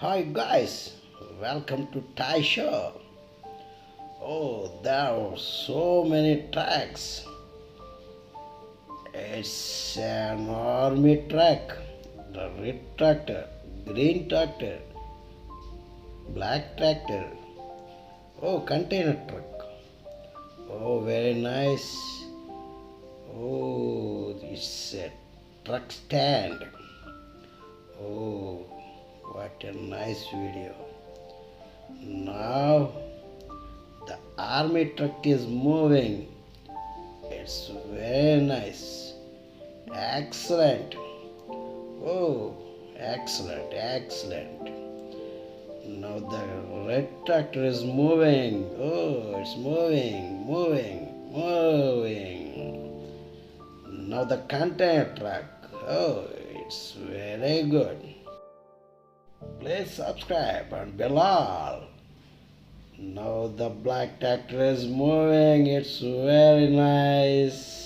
Hi guys, welcome to Thai Show. Oh, there are so many tracks. It's an army track, the red tractor, green tractor, black tractor. Oh, container truck. Oh, very nice. Oh, it's a truck stand. Oh, what a nice video. Now the army truck is moving. It's very nice. Excellent. Oh, excellent, excellent. Now the red tractor is moving. Oh, it's moving, moving, moving. Now the container truck. Oh, it's very good. Please subscribe and bell all. Now the black tractor is moving. It's very nice.